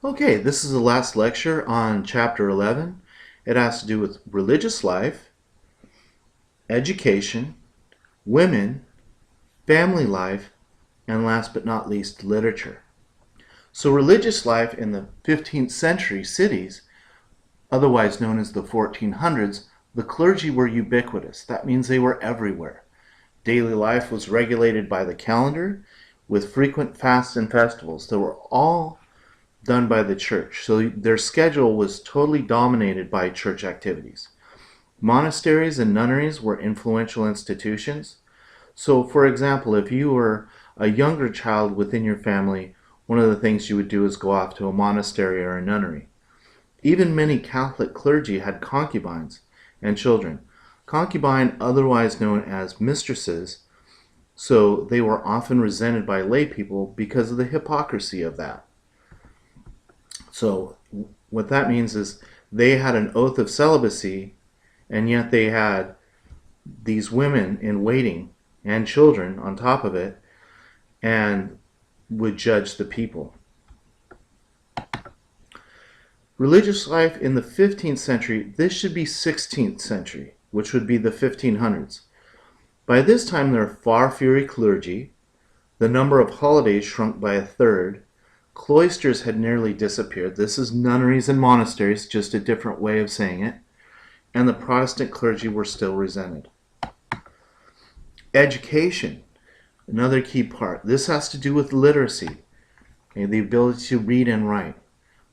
Okay, this is the last lecture on chapter 11. It has to do with religious life, education, women, family life, and last but not least, literature. So religious life in the 15th century cities, otherwise known as the 1400s, the clergy were ubiquitous. That means they were everywhere. Daily life was regulated by the calendar with frequent fasts and festivals that were all done by the church. So their schedule was totally dominated by church activities. Monasteries and nunneries were influential institutions. So, for example, if you were a younger child within your family, one of the things you would do is go off to a monastery or a nunnery. Even many Catholic clergy had concubines and children. Concubine, otherwise known as mistresses, so they were often resented by lay people because of the hypocrisy of that. So what that means is they had an oath of celibacy, and yet they had these women in waiting and children on top of it, and would judge the people. Religious life in the 15th century, this should be 16th century, which would be the 1500s. By this time there are far fewer clergy, the number of holidays shrunk by a third, cloisters had nearly disappeared. This is nunneries and monasteries, just a different way of saying it. And the Protestant clergy were still resented. Education, another key part. This has to do with literacy, okay, the ability to read and write.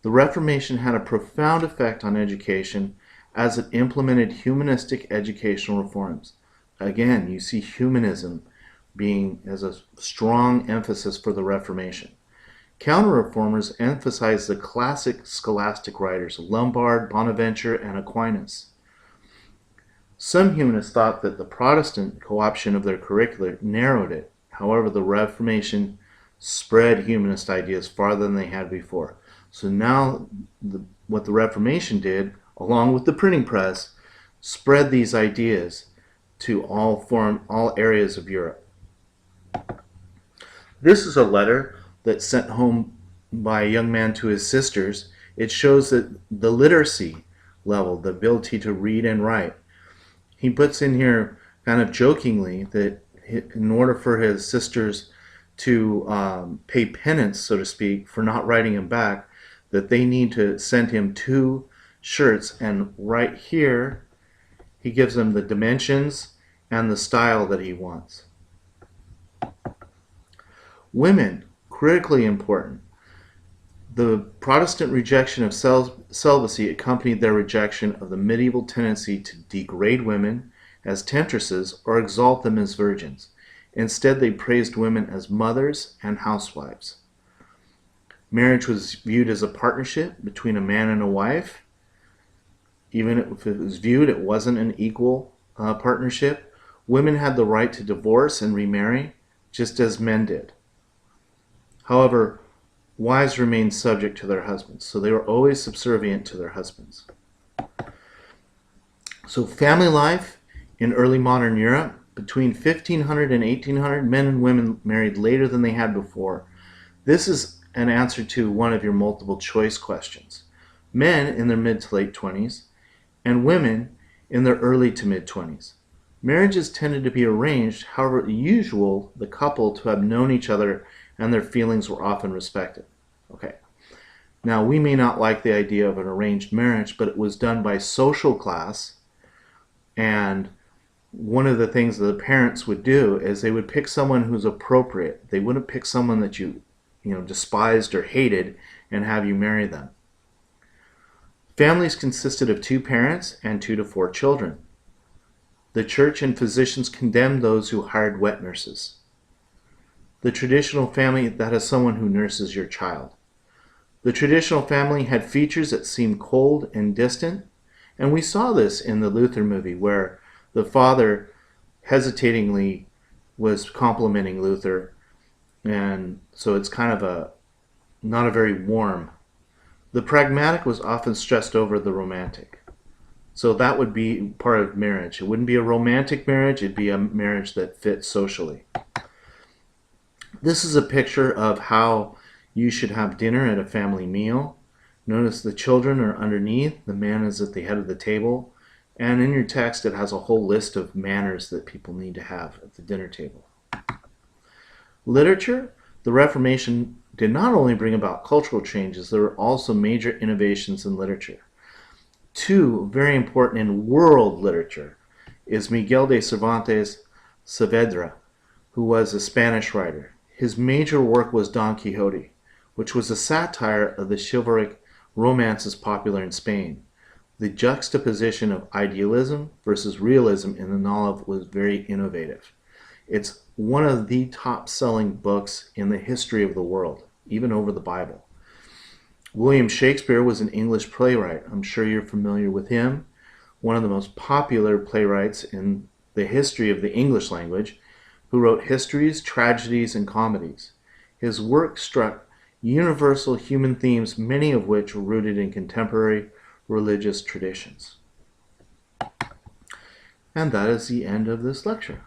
The Reformation had a profound effect on education as it implemented humanistic educational reforms. Again, you see humanism being as a strong emphasis for the Reformation. Counter-reformers emphasized the classic scholastic writers, Lombard, Bonaventure, and Aquinas. Some humanists thought that the Protestant co-option of their curricula narrowed it. However, the Reformation spread humanist ideas farther than they had before. So now what the Reformation did, along with the printing press, spread these ideas to all areas of Europe. This is a letter that's sent home by a young man to his sisters. It shows that the literacy level, the ability to read and write. He puts in here kind of jokingly that in order for his sisters to pay penance, so to speak, for not writing him back, that they need to send him 2 shirts, and right here he gives them the dimensions and the style that he wants. Women, critically important. The Protestant rejection of celibacy accompanied their rejection of the medieval tendency to degrade women as temptresses or exalt them as virgins. Instead, they praised women as mothers and housewives. Marriage was viewed as a partnership between a man and a wife. Even if it was viewed, it wasn't an equal partnership. Women had the right to divorce and remarry, just as men did. However, wives remained subject to their husbands, so they were always subservient to their husbands. So family life in early modern Europe, between 1500 and 1800, men and women married later than they had before. This is an answer to one of your multiple choice questions. Men in their mid to late 20s, and women in their early to mid 20s. Marriages tended to be arranged, however, usual the couple to have known each other and their feelings were often respected. Okay. Now, we may not like the idea of an arranged marriage, but it was done by social class, and one of the things that the parents would do is they would pick someone who's appropriate. They wouldn't pick someone that you despised or hated and have you marry them. Families consisted of 2 parents and 2 to 4 children. The church and physicians condemned those who hired wet nurses. The traditional family, that is someone who nurses your child. The traditional family had features that seemed cold and distant, and we saw this in the Luther movie where the father hesitatingly was complimenting Luther, and so it's kind of not a very warm. The pragmatic was often stressed over the romantic. So that would be part of marriage. It wouldn't be a romantic marriage, it'd be a marriage that fits socially. This is a picture of how You should have dinner at a family meal. Notice the children are underneath, the man is at the head of the table, and in your text it has a whole list of manners that people need to have at the dinner table. Literature. The Reformation did not only bring about cultural changes, there were also major innovations in literature. Two, very important in world literature, is Miguel de Cervantes Saavedra, who was a Spanish writer. His major work was Don Quixote, which was a satire of the chivalric romances popular in Spain. The juxtaposition of idealism versus realism in the novel was very innovative. It's one of the top-selling books in the history of the world, even over the Bible. William Shakespeare was an English playwright. I'm sure you're familiar with him. One of the most popular playwrights in the history of the English language, who wrote histories, tragedies, and comedies. His work struck universal human themes, many of which were rooted in contemporary religious traditions. And that is the end of this lecture.